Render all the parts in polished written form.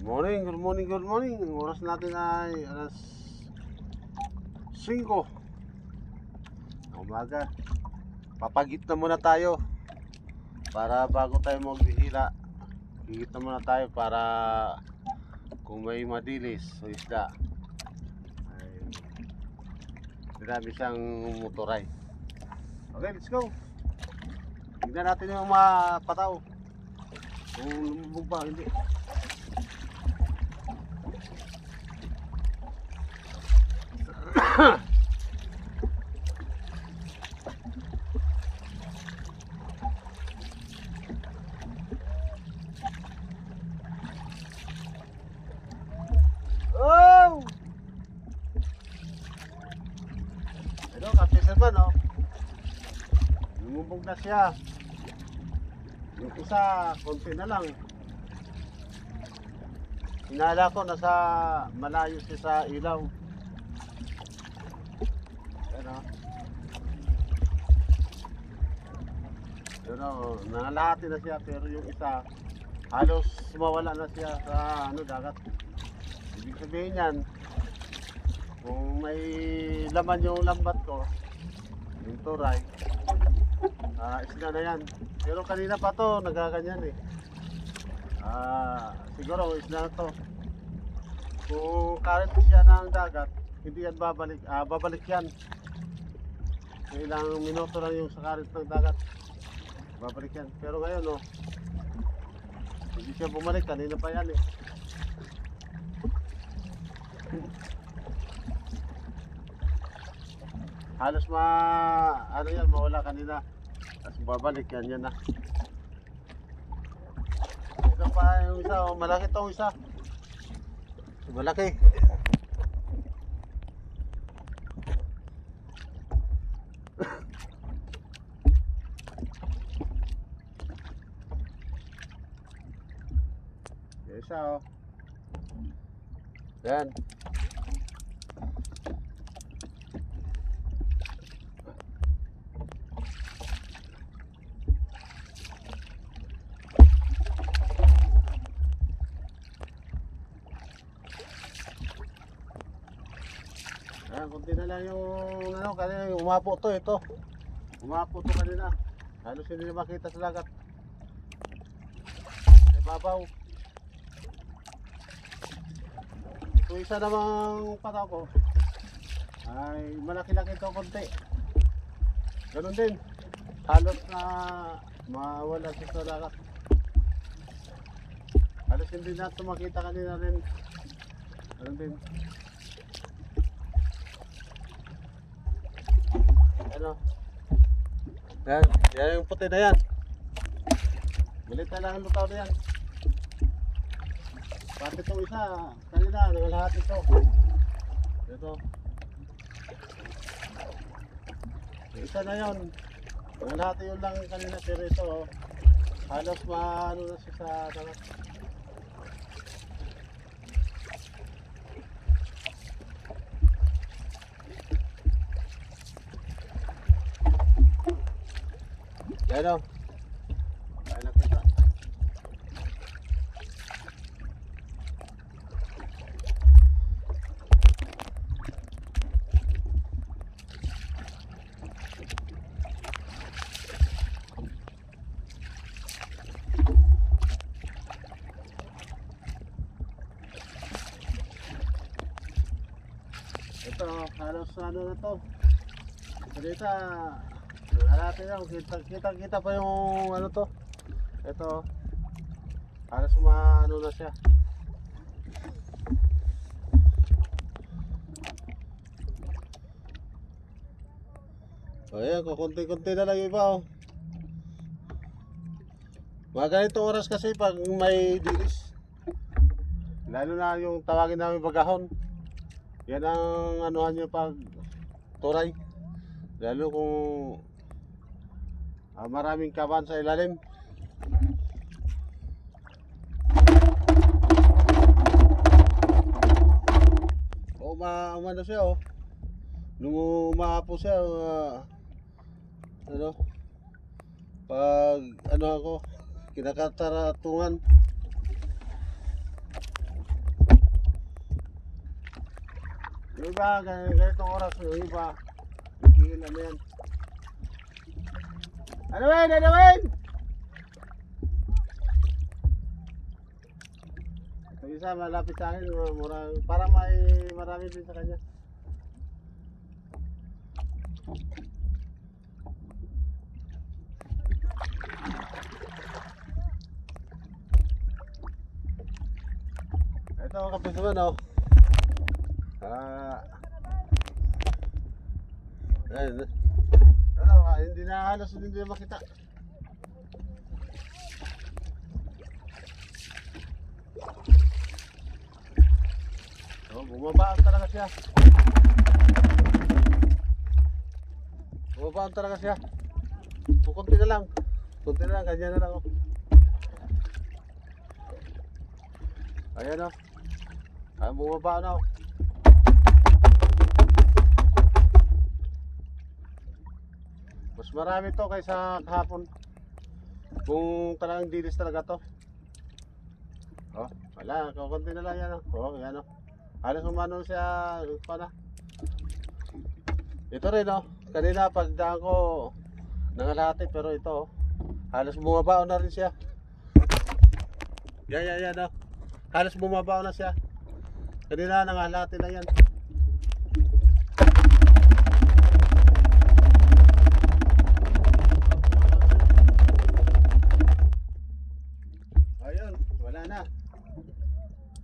Good morning, good morning. Ang oras natin ay alas 5 ng umaga. Papagit na muna tayo para bago tayo magbihila. Gigit na muna tayo para kung may madilis o isda ay marami siyang motoray. Okay, let's go. Tignan natin yung mga pataw kung lumubog ba, hindi. Oh! Ito, kapisan ba, no? Lumubog na siya. Yung isa, konti na lang. Hinala ko, nasa malayo siya sa ilaw. Ano? Pero nangalahati na siya, pero yung isa halos mawala na siya sa dagat. Ibig sabihin yan, kung may laman yung lambat ko, yung turay, isda na yan. Pero kanina pa to nagaganyan eh. Siguro isda na to. Kung current siya ng dagat, hindi yan babalik. Babalik yan. Ilang minuto lang yung sa current ng dagat, babalik yan. Pero ngayon hindi siya bumalik. Kanina pa yan eh. Halos mawala kanina. Tapos babalik yan na. Ito pa yung isa, malaki tong isa. Malaki. Isa yan. Kunti na lang yung kanina yung umapo to, ito. Umapo to kanina. Halos hindi na makita sa dagat. Sa ibabaw. Ito isa namang pataw ko ay malaki-laki ito konti. Ganun din. Halos na mawala siya sa dagat. Halos hindi na ito makita kanina rin. Ganun din. Yan yung puti na yan. Galit na lang ang lutaw na yan. Pati itong isa, kanina, lahat ito. Ito. Yung isa na yun. Lahat yun lang kanina, pero ito, halos na siya sa dagat. Yan o. Kaya nakita. Ito, halos na to. Dito natin lang, kita pa yung to. Ito halos na siya. Ayan, kukunti-kunti na lang yung iba Mga ganitong oras kasi pag may dilis, lalo na yung tawagin namin bagahon, yan ang anuhan nyo pag turay. Lalo kung maraming kaban sa ilalim. Umano siya lumapo siya pag ako kinakataratungan. Yung iba, ganitong oras, yung iba, nagigil ano yan. Ano Wayne? Ano Wayne? Ito isa, malapit sa akin, parang may marami din sa kanya. Ito kapis naman oh. Ayun. Ano, hindi na halos hindi na makita. Oh, bumabaan talaga siya. Bumabaan talaga siya. Kunti na lang. Kunti na lang, ganyan na lang oh. Ayan oh. Ayan, bumaba na oh. Mas marami to kaysa kahapon. Kung talagang dilis talaga to. Oh, wala, kukunti na lang yan oh. Oh, yan oh. Halos umano siya pa na. Ito rin oh. Kanina pagdaan ko nangalahati pero ito oh. Halos bumabao na rin siya. Yan oh. Halos bumabao na siya. Kanina nangalahati na yan. Ayun, wala na.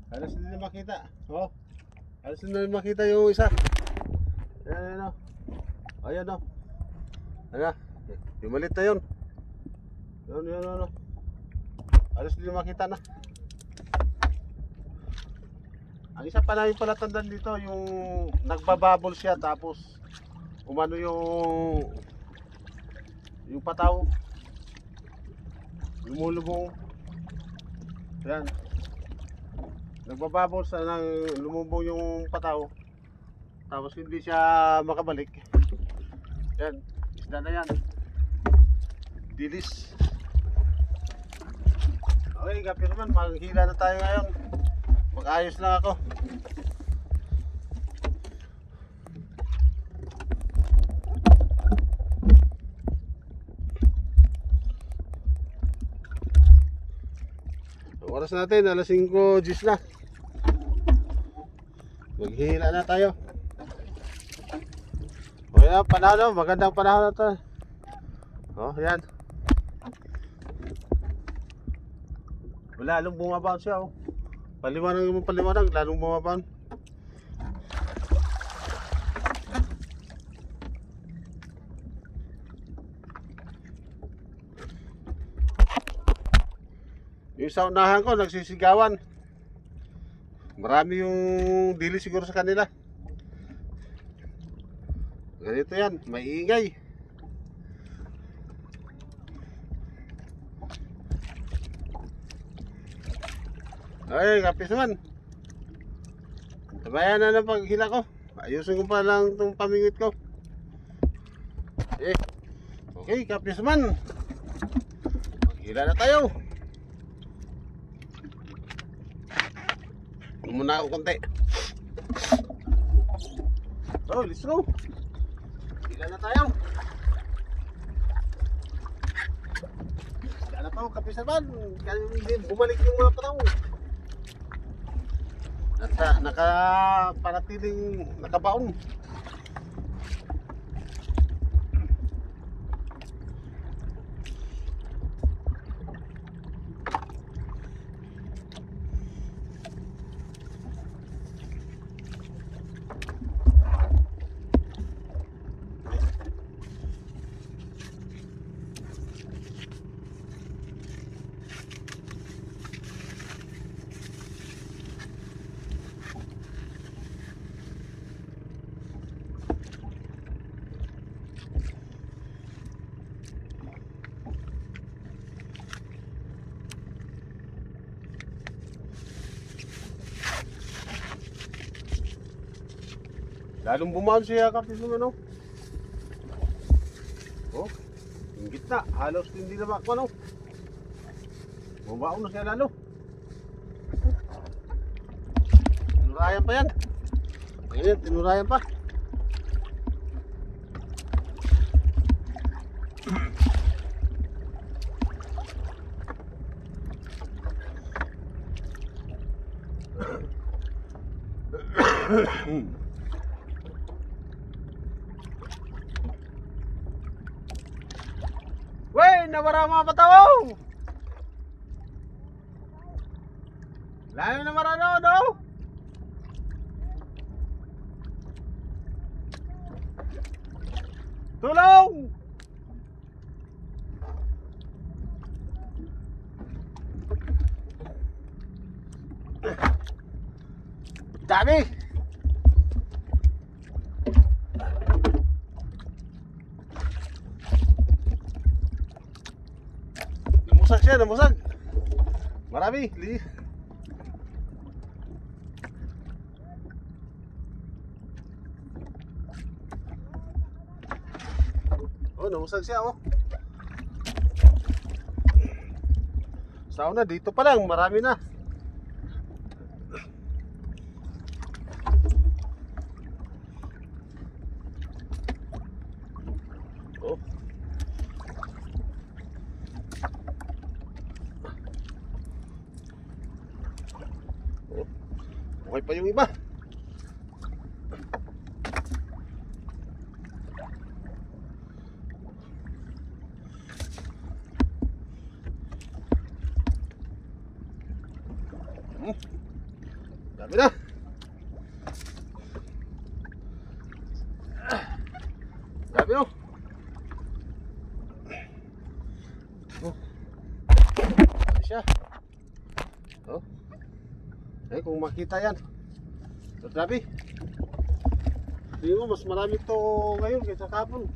Halos hindi na makita. Oh. Halos hindi na makita yung isa. Ayan oh. Ayan oh. Ayan. Yung malit na yun. Yun. Halos hindi na makita na. Ang isa pa namin pala tandaan dito, yung nagbababol siya tapos umano yung pataw. Lumulubong. Yan. Nagbababol sa nang lumubong yung pataw. Tapos hindi siya makabalik. Yan. Isda na yan. Dilis. Okay, gabi naman. Maghila na tayo ngayon. Mag-ayos lang ako. Ang oras natin, alas 5:10 na. Maghihila na tayo. O yan, panahon, magandang panahon na ito. O, yan. Lalong bumabaon siya, o. Paliwanag, lalong bumabaon. Yung sa unahan ko, nagsisigawan. Marami yung dili siguro sa kanila. Ganito yan, may ingay. Ay, kapis naman. Tabayan na ng paghila ko. Ayusin ko pa lang itong pamingwit ko. Okay, kapis naman. Paghila na tayo. Muna ako konti. Oh, let's go. Hila na tayo. Hila na tayo, kapis naman. Bumalik yung mga pataw. Nakaparatiling nakabaon. Lalong bumaon siya kapis mo ano. Oh, yung gitna, halos hindi na mako ano. Bumaon na siya lalo. Nurayan pa yan. Ayan, tinurayan pa. Wey, nawara mga patawong. Layo na marano, no? Tulong! Dami! Namusag siya, namusag. Marami. Oh, namusag siya, oh. Sauna, dito pa lang, marami na. Oh. Oh. Okay pa yung iba. Dami na. Dami, oh. Oh. Dami siya. Oh. Eh, kung makita yan. Dami. Hindi mo, mas marami to ngayon kaysa kahapon.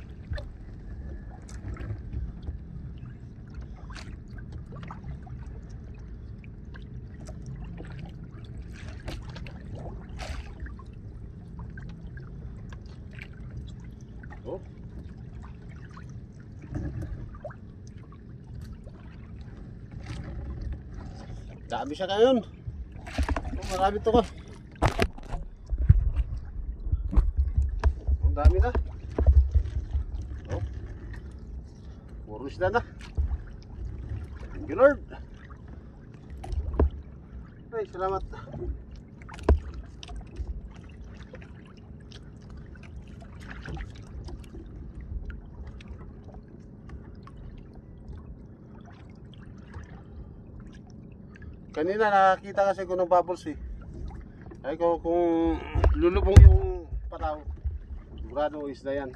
Oh. Dami siya ngayon. Oh, marami to ka. Ang dami na. Oh. Puro isda na. Thank you, Lord. Ay, salamat. Kanina nakakita kasi ko ng bubbles eh. Ay ko kung lulubong yung pataw, sigurado isda yan.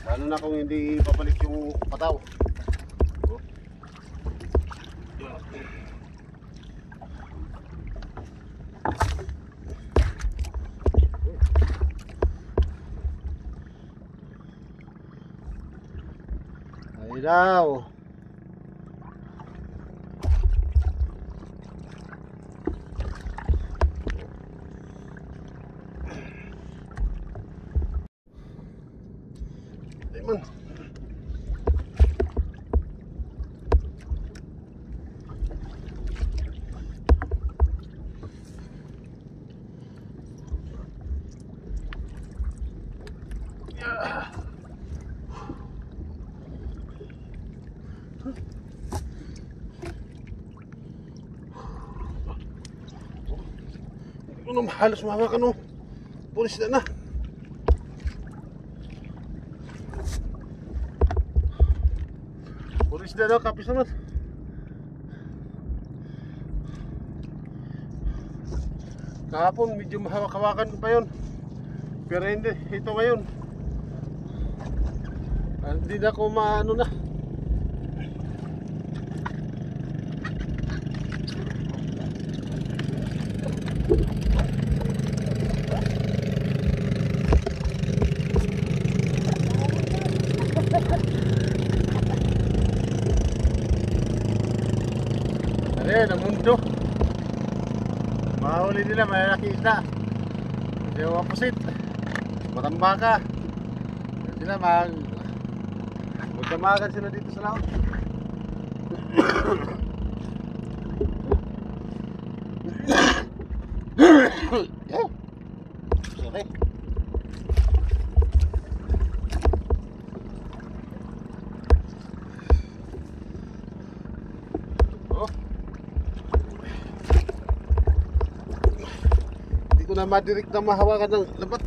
Lalo na kung hindi papalik yung pataw. Ay daw. Man. Ano, halos mahawakan, no? Pulis na na. Pulis na daw, kapis naman. Kahapon medyo mahawak-hawakan pa yun, pero hindi, ito ngayon hindi na ako maano na. Ayan, ang mundo. Mahuli nila, malaki isda. Yung opposite, matambaka. Sila magdamagan sila dito sa laot. Yeah. Sorry. Oh. Hindi ko na madirik na mahawakan ng labat.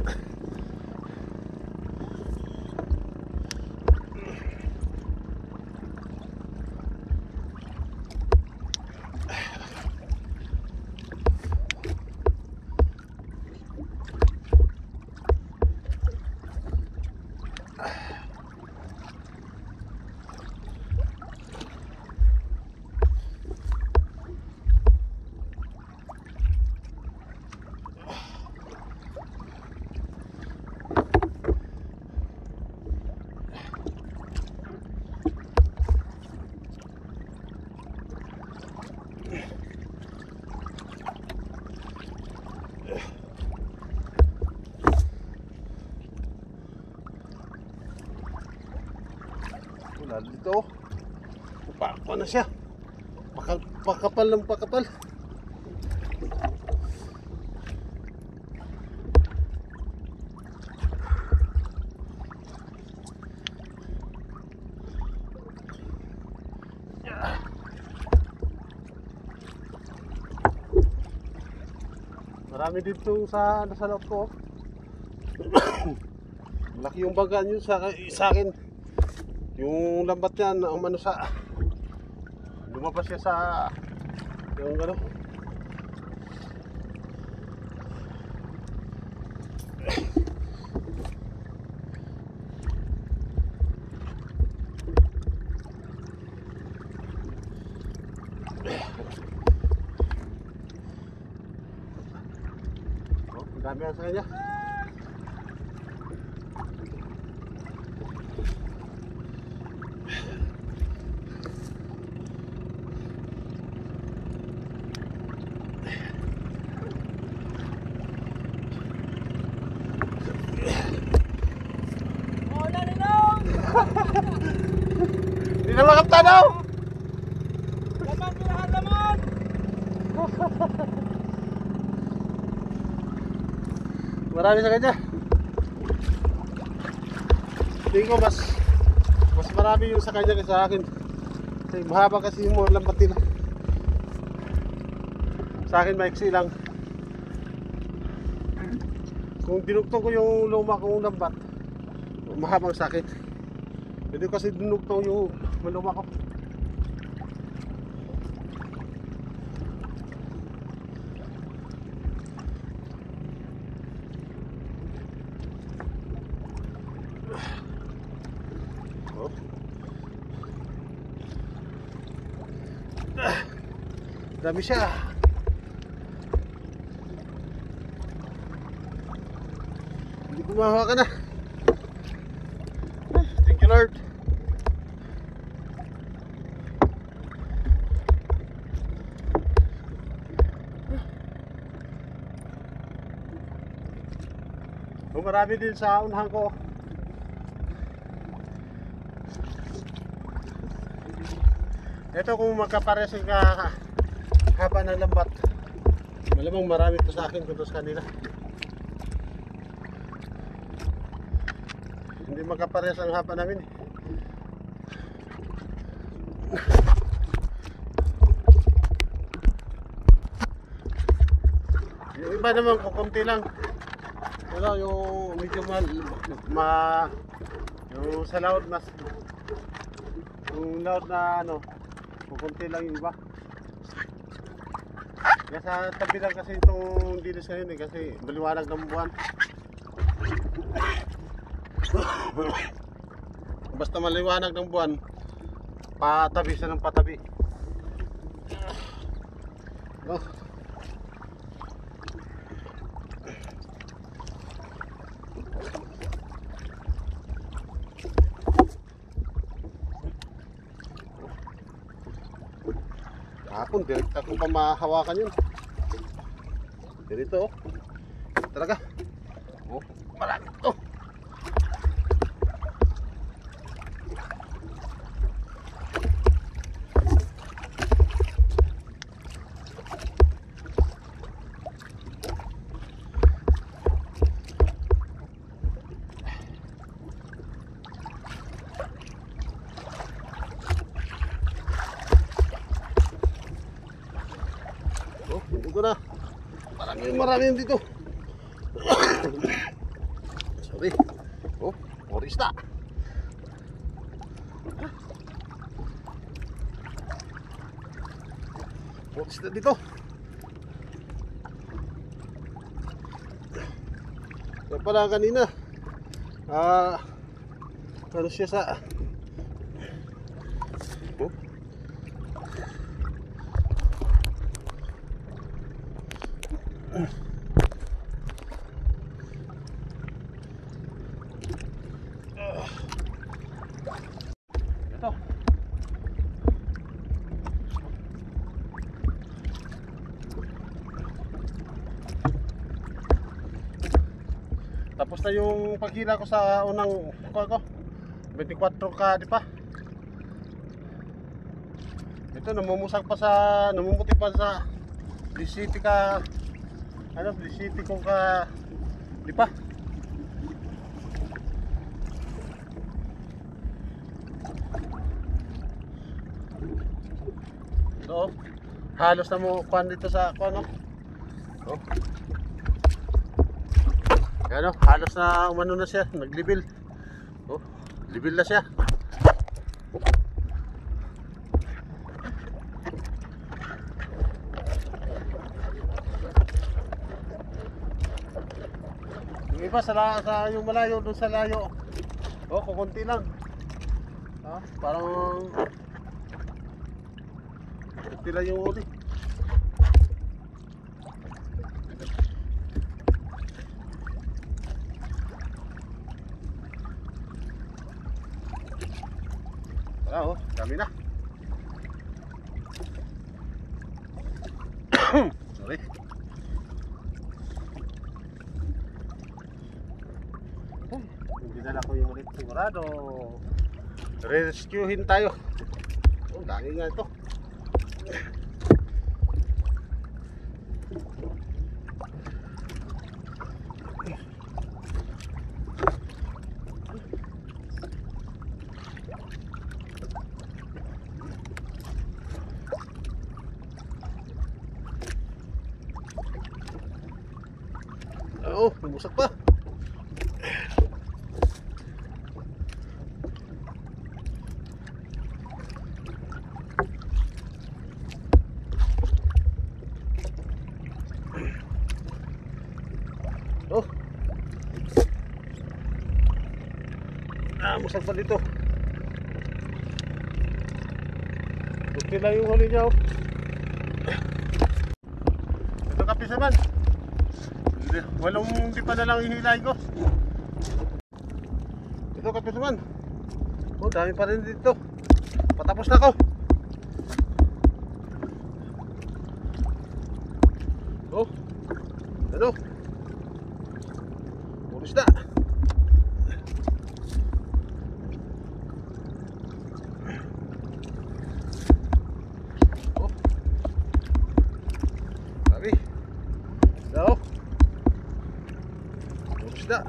Wala dito. Pako na siya. Pakapal ng pakapal. Marami dito sa nasa loob ko. Malaki yung baga nyo sa akin. Yung lambat yan, ang ano sa lumabas siya sa yung ano. Oh, dami yan sa kanya. Hindi na makaptanaw! Laman ko lahat laman! Marami sa kanya. Tingin ko mas marami yung sa kanya kaysa sa akin. Kasi mahaba kasi yung mga lambat nila. Sa akin maiksi lang. Kung dinugtong ko yung luma kong lambat, mahabang sakit. Pwede kasi dinugtong yung maluma ko. Oh. Dami siya. Hindi ko mahawakan na. Thank you, Lord. So, marami din sa unahan ko. Ito kung magkapares ka haba ng lambat, malamang marami ito sa akin kung sa kanila. Hindi magkapares ang haba namin. Yung iba naman kukunti lang. Pero yung medyo yung sa laod mas yung laod na ano, kukunti lang yung iba. Kaya sa tabi lang kasi itong dilis ngayon eh, kasi maliwanag ng buwan. Basta maliwanag ng buwan, patabi siya ng patabi. Oh. Hapon, direkta ko pa mahawakan yun. Dito, oh. Talaga. Oh, marami ito. ko na. Maraming dito. Sorry. Oh, orista. Orista dito. Kaya pala kanina. Ano siya sa... Oh. Ito. Tapos na yung paghila ko sa unang ko. 24 ka, di pa? Ito namumuti pa sa Blisiti ka. Ano, Blisiti ko ka, di pa? So, halos na mo kuhan dito sa ano. Oh. Ano, halos na umano na siya, naglibil. Oh, libil na siya. Yung iba sa yung malayo, doon sa layo. Oh, kukunti lang. Parang kunti lang yung uli. Oh, dami na. Sorry. Hindi na ako yung ulit sigurado. Rescuehin tayo. Oh, dami nga ito. Oo, bumusak pa. Oh. Bumusak pa dito. Okay lang yung huli niya, oh. Ito kapisaman. Walang di pa na lang ihilay ko. Ito kapisaman. Oh, dami pa rin dito. Patapos na ako. Oh. Ano? Pulis na. Oh. Dami. Daw. Isda.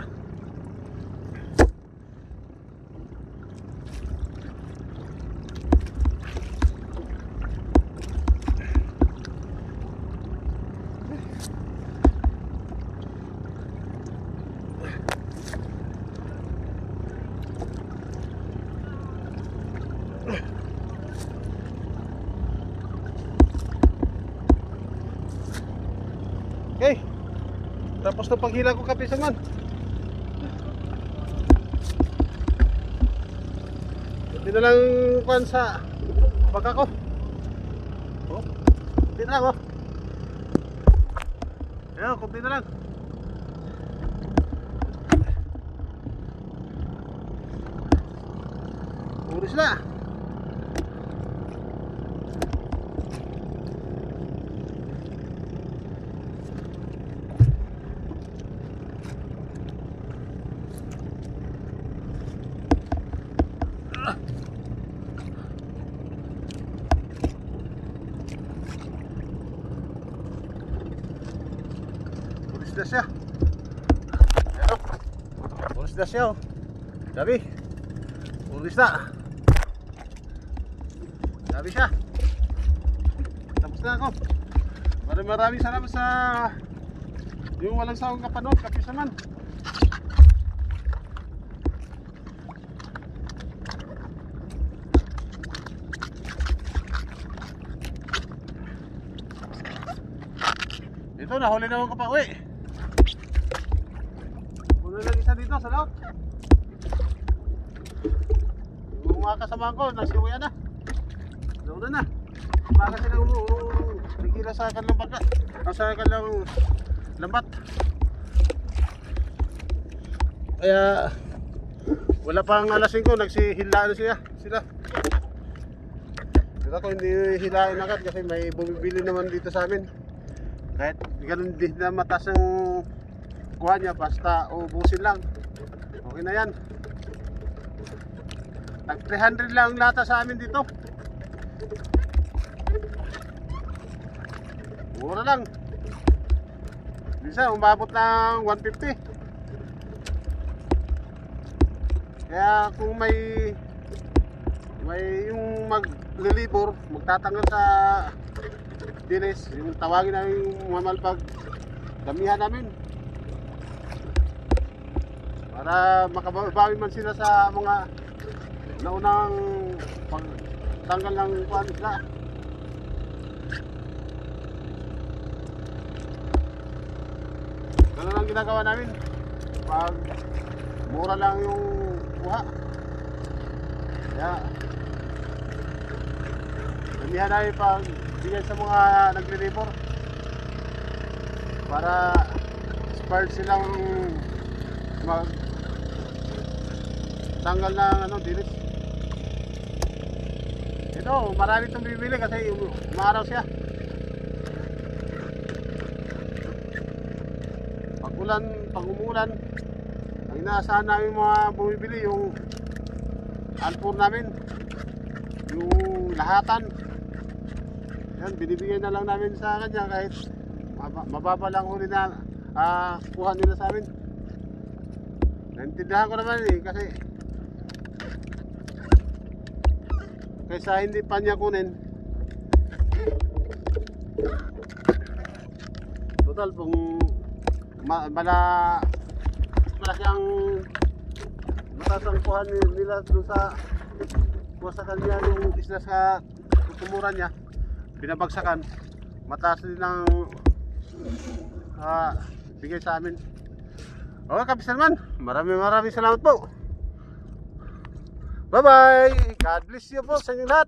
Okay. Tapos na paghila ko kapisaman. Hindi na lang kuhan sa baka ko. Oh, hindi na lang, oh. Ayan, kunti na lang. Uris na. Uris na siya. Ayan, uris na siya, oh. Dami. Uris na. Dami siya. Tapos na ako. Maraming salamat sa yung walang sawang kapanood, kapis naman. Ito, nahuli naman ka pa uwi. Puno lang isa dito sa loob. Yung mga kasamahan ko, nasiuwi na. Nauna na. Baka silang nagkira sa kanilang bangka. Sa kanilang lambat. Kaya wala pang alas 5, nagsihilaan na sila. Pero ako hindi hilain agad kasi may bumibili naman dito sa amin. Kahit ganun din na mataas ang kuha niya, basta ubusin lang. Okay na yan. Tag 300 lang ang lata sa amin dito. Mura lang. Minsan umabot ng 150. Kaya kung may yung maglilibor, magtatanggal sa dinis, yung tawagin namin yung mamalpag damihan namin para makabawi man sila sa mga naunang pagtanggal ng kuwan isla. Ganun ang ginagawa namin pag mura lang yung kuha. Kaya damihan namin pag bigay sa mga nagre-report para spark silang mag tanggal ng dinis. Ito, marami itong bibili kasi umaraw siya. Pag umulan, ang inaasahan namin mga bumibili yung alpur namin, yung lahatan. Yan, binibigyan na lang namin sa kanya kahit mababa lang huli na kuha nila sa amin. Naintindihan ko naman kasi kaysa hindi pa niya kunin. Total kung malaki ang mataas ang kuha nila doon sa kanya yung isla sa tumuran niya, binabagsakan, mataas din ang bigay sa amin. Okay, Kapis naman, maraming salamat po. Bye bye, God bless you po sa inyong lahat.